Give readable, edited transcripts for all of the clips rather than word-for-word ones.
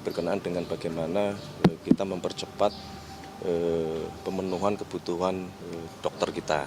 berkenaan dengan bagaimana kita mempercepat pemenuhan kebutuhan dokter kita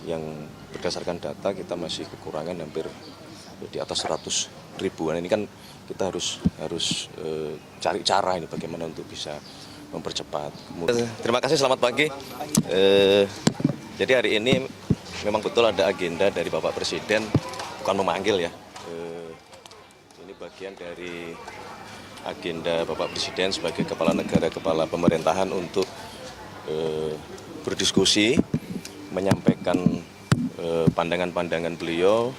yang berdasarkan data kita masih kekurangan hampir di atas 100 ribuan. Ini kan kita harus cari cara ini bagaimana untuk bisa mempercepat. Terima kasih, selamat pagi. Jadi hari ini memang betul ada agenda dari Bapak Presiden, bukan memanggil ya. Ini bagian dari agenda Bapak Presiden sebagai kepala negara, kepala pemerintahan untuk berdiskusi, menyampaikan pandangan-pandangan beliau,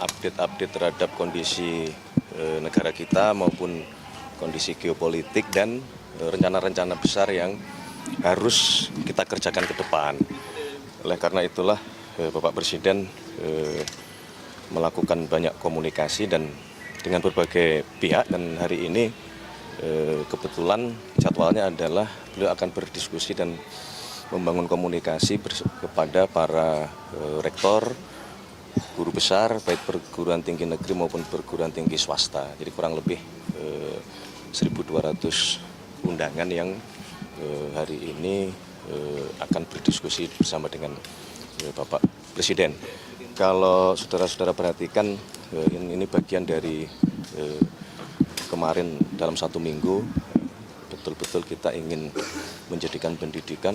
update-update terhadap kondisi negara kita maupun kondisi geopolitik dan rencana-rencana besar yang harus kita kerjakan ke depan. Oleh karena itulah Bapak Presiden melakukan banyak komunikasi dan dengan berbagai pihak, dan hari ini kebetulan jadwalnya adalah beliau akan berdiskusi dan membangun komunikasi kepada para rektor, guru besar, baik perguruan tinggi negeri maupun perguruan tinggi swasta. Jadi kurang lebih 1.200 undangan yang hari ini akan berdiskusi bersama dengan Bapak Presiden. Kalau saudara-saudara perhatikan, ini bagian dari kemarin dalam 1 minggu betul-betul kita ingin menjadikan pendidikan,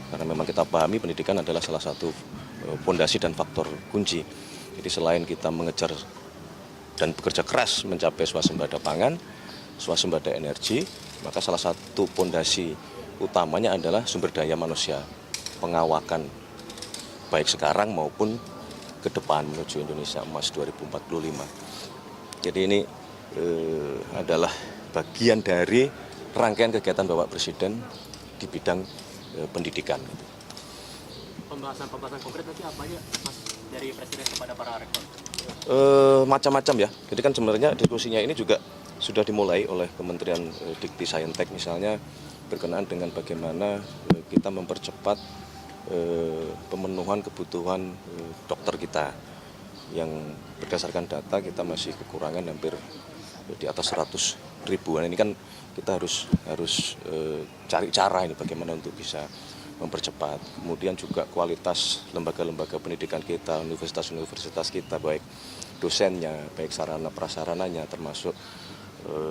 karena memang kita pahami pendidikan adalah salah satu fondasi dan faktor kunci. Jadi selain kita mengejar dan bekerja keras mencapai swasembada pangan, swasembada energi, maka salah satu fondasi utamanya adalah sumber daya manusia, pengawakan baik sekarang maupun ke depan menuju Indonesia Emas 2045. Jadi ini adalah bagian dari rangkaian kegiatan Bapak Presiden di bidang pendidikan. Pembahasan konkret nanti apa aja, Mas, dari Presiden kepada para rektor? Macam-macam ya. Jadi kan sebenarnya diskusinya ini juga sudah dimulai oleh Kementerian Dikti Saintek misalnya, berkenaan dengan bagaimana kita mempercepat pemenuhan kebutuhan dokter kita yang berdasarkan data kita masih kekurangan hampir di atas 100 ribuan. Ini kan kita harus cari cara ini bagaimana untuk bisa mempercepat. Kemudian juga kualitas lembaga-lembaga pendidikan kita, universitas-universitas kita, baik dosennya, baik sarana prasarananya, termasuk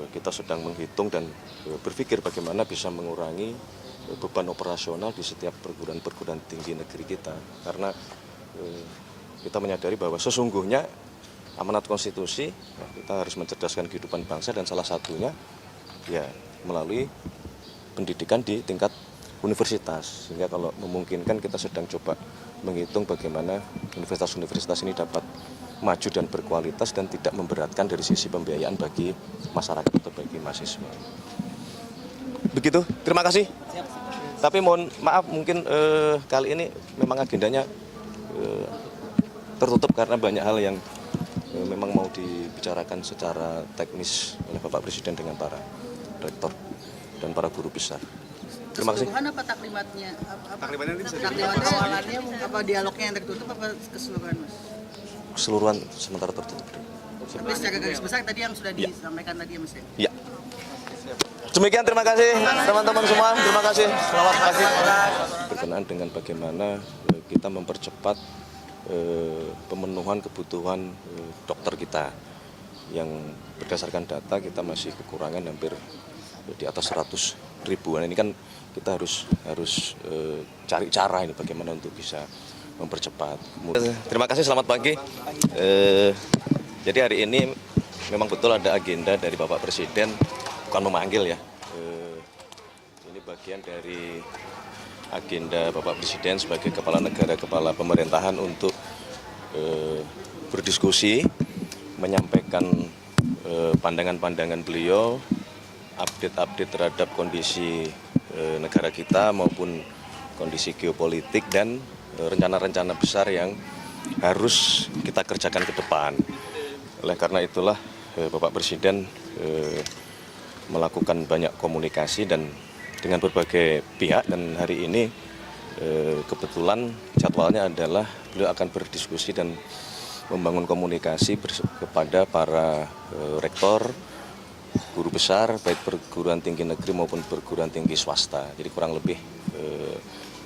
kita sedang menghitung dan berpikir bagaimana bisa mengurangi beban operasional di setiap perguruan tinggi negeri kita. Karena kita menyadari bahwa sesungguhnya amanat konstitusi, kita harus mencerdaskan kehidupan bangsa, dan salah satunya ya melalui pendidikan di tingkat universitas. Sehingga kalau memungkinkan kita sedang coba menghitung bagaimana universitas-universitas ini dapat maju dan berkualitas dan tidak memberatkan dari sisi pembiayaan bagi masyarakat atau bagi mahasiswa. Begitu, terima kasih. Tapi mohon maaf mungkin kali ini memang agendanya tertutup karena banyak hal yang memang mau dibicarakan secara teknis oleh Bapak Presiden dengan para rektor dan para guru besar. Terima kasih. Keseluruhan apa taklimatnya? Taklimatnya nanti bisa Taklimatnya awalannya apa dialognya yang tertutup apa keseluruhan, Mas? Keseluruhan sementara tertutup. Tapi secara garis besar tadi yang sudah disampaikan tadi ya, Mas ya? Ya. Demikian, terima kasih teman-teman semua. Terima kasih. Selamat pagi. Berkenaan dengan bagaimana kita mempercepat pemenuhan kebutuhan dokter kita yang berdasarkan data kita masih kekurangan hampir di atas 100 ribuan. Ini kan kita harus cari cara ini bagaimana untuk bisa mempercepat. Terima kasih, selamat pagi. Jadi hari ini memang betul ada agenda dari Bapak Presiden, bukan memanggil ya. Ini bagian dari agenda Bapak Presiden sebagai kepala negara, kepala pemerintahan untuk berdiskusi, menyampaikan pandangan-pandangan beliau, update-update terhadap kondisi negara kita maupun kondisi geopolitik dan rencana-rencana besar yang harus kita kerjakan ke depan. Oleh karena itulah Bapak Presiden melakukan banyak komunikasi dan dengan berbagai pihak, dan hari ini kebetulan jadwalnya adalah beliau akan berdiskusi dan membangun komunikasi kepada para rektor, guru besar baik perguruan tinggi negeri maupun perguruan tinggi swasta. Jadi kurang lebih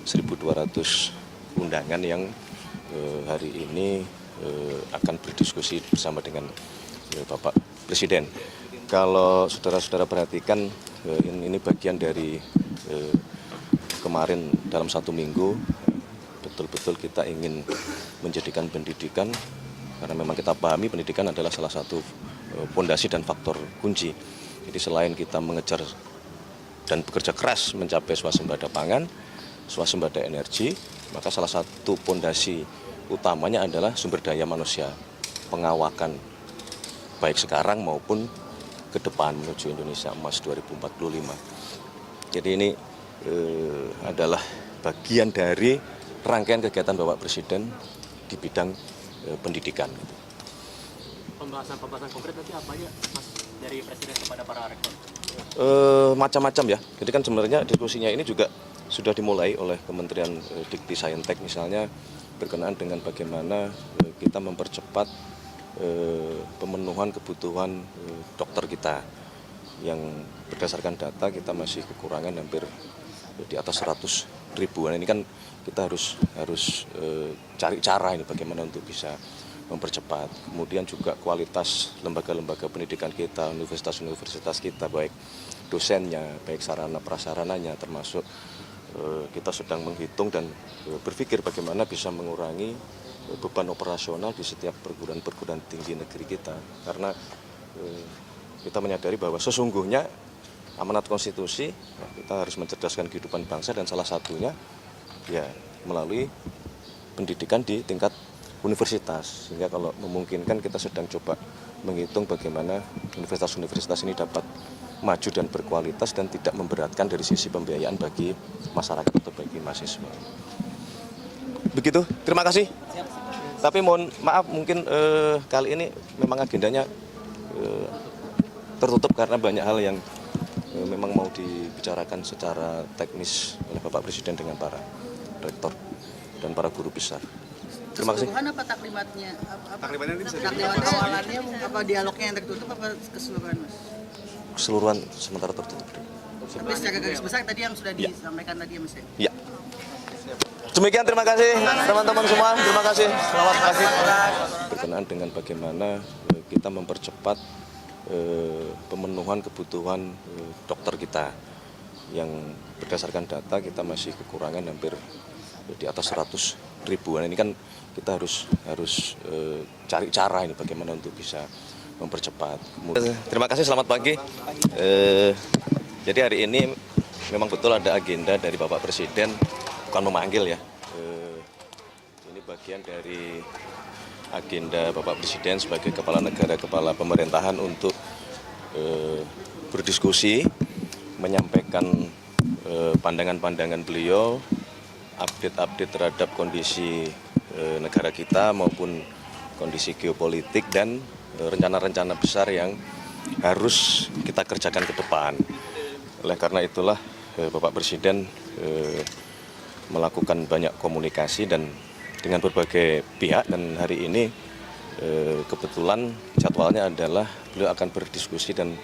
1.200 undangan yang hari ini akan berdiskusi bersama dengan Bapak Presiden. Kalau saudara-saudara perhatikan, ini bagian dari kemarin dalam 1 minggu betul-betul kita ingin menjadikan pendidikan, karena memang kita pahami pendidikan adalah salah satu pondasi dan faktor kunci. Jadi selain kita mengejar dan bekerja keras mencapai swasembada pangan, swasembada energi, maka salah satu pondasi utamanya adalah sumber daya manusia, pengawakan baik sekarang maupun ke depan menuju Indonesia Emas 2045. Jadi ini adalah bagian dari rangkaian kegiatan Bapak Presiden di bidang pendidikan. Pembahasan konkret nanti apa ya, Mas, dari Presiden kepada para rektor? Macam-macam ya. Jadi kan sebenarnya diskusinya ini juga sudah dimulai oleh Kementerian Dikti Saintek, misalnya berkenaan dengan bagaimana kita mempercepat pemenuhan kebutuhan dokter kita, yang berdasarkan data kita masih kekurangan hampir di atas 100 ribuan. Ini kan kita harus cari cara ini bagaimana untuk bisa mempercepat. Kemudian juga kualitas lembaga-lembaga pendidikan kita, universitas-universitas kita, baik dosennya, baik sarana prasarananya, termasuk kita sedang menghitung dan berpikir bagaimana bisa mengurangi beban operasional di setiap perguruan tinggi negeri kita. Karena kita menyadari bahwa sesungguhnya amanat konstitusi, kita harus mencerdaskan kehidupan bangsa, dan salah satunya ya melalui pendidikan di tingkat universitas. Sehingga kalau memungkinkan kita sedang coba menghitung bagaimana universitas-universitas ini dapat maju dan berkualitas dan tidak memberatkan dari sisi pembiayaan bagi masyarakat atau bagi mahasiswa. Begitu, terima kasih. Tapi mohon maaf, mungkin kali ini memang agendanya tertutup karena banyak hal yang memang mau dibicarakan secara teknis oleh Bapak Presiden dengan para rektor dan para guru besar. Terima kasih. Keseluruhan apa taklimatnya? Taklimatnya awalannya apa dialognya yang tertutup apa keseluruhan, Mas? Keseluruhan sementara tertutup. Tapi secara garis besar tadi yang sudah disampaikan tadi ya, Mas? Ya. Demikian, terima kasih teman-teman semua. Terima kasih. Selamat pagi. Berkenaan dengan bagaimana kita mempercepat pemenuhan kebutuhan dokter kita, yang berdasarkan data kita masih kekurangan hampir di atas 100 ribuan. Ini kan kita harus cari cara ini bagaimana untuk bisa mempercepat. Terima kasih, selamat pagi. Jadi hari ini memang betul ada agenda dari Bapak Presiden, bukan memanggil ya. Ini bagian dari agenda Bapak Presiden sebagai kepala negara, kepala pemerintahan untuk berdiskusi, menyampaikan pandangan-pandangan beliau, update-update terhadap kondisi negara kita maupun kondisi geopolitik dan rencana-rencana besar yang harus kita kerjakan ke depan. Oleh karena itulah Bapak Presiden melakukan banyak komunikasi dan dengan berbagai pihak, dan hari ini kebetulan jadwalnya adalah beliau akan berdiskusi dan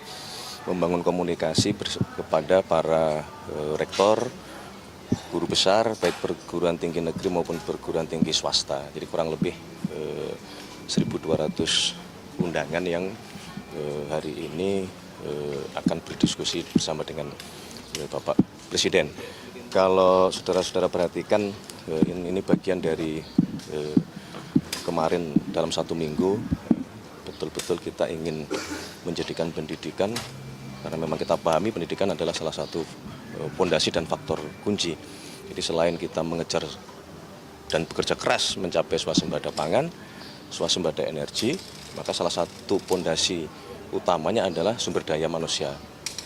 membangun komunikasi kepada para rektor, guru besar, baik perguruan tinggi negeri maupun perguruan tinggi swasta. Jadi kurang lebih 1.200 undangan yang hari ini akan berdiskusi bersama dengan Bapak Presiden. Kalau saudara-saudara perhatikan, ini bagian dari kemarin dalam 1 minggu betul-betul kita ingin menjadikan pendidikan, karena memang kita pahami pendidikan adalah salah satu pondasi dan faktor kunci. Jadi selain kita mengejar dan bekerja keras mencapai swasembada pangan, swasembada energi, maka salah satu pondasi utamanya adalah sumber daya manusia,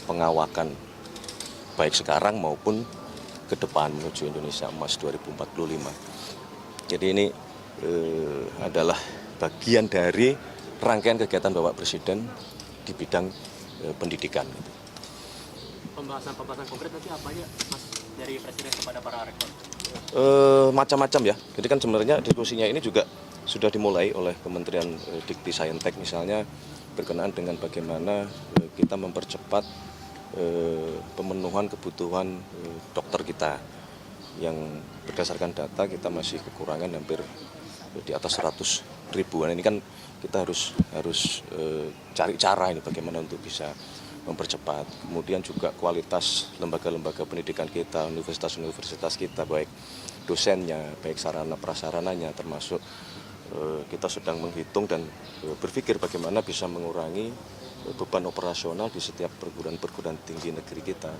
pengawakan baik sekarang maupun ke depan menuju Indonesia Emas 2045. Jadi ini adalah bagian dari rangkaian kegiatan Bapak Presiden di bidang pendidikan. Pembahasan konkret nanti apa ya, Mas, dari Presiden kepada para rektor? Macam-macam ya. Jadi kan sebenarnya diskusinya ini juga sudah dimulai oleh Kementerian Dikti Saintek, misalnya berkenaan dengan bagaimana kita mempercepat pemenuhan kebutuhan dokter kita yang berdasarkan data kita masih kekurangan hampir di atas 100 ribuan. Ini kan kita harus cari cara ini bagaimana untuk bisa mempercepat. Kemudian juga kualitas lembaga-lembaga pendidikan kita, universitas-universitas kita, baik dosennya, baik sarana prasarananya, termasuk kita sedang menghitung dan berpikir bagaimana bisa mengurangi beban operasional di setiap perguruan tinggi negeri kita.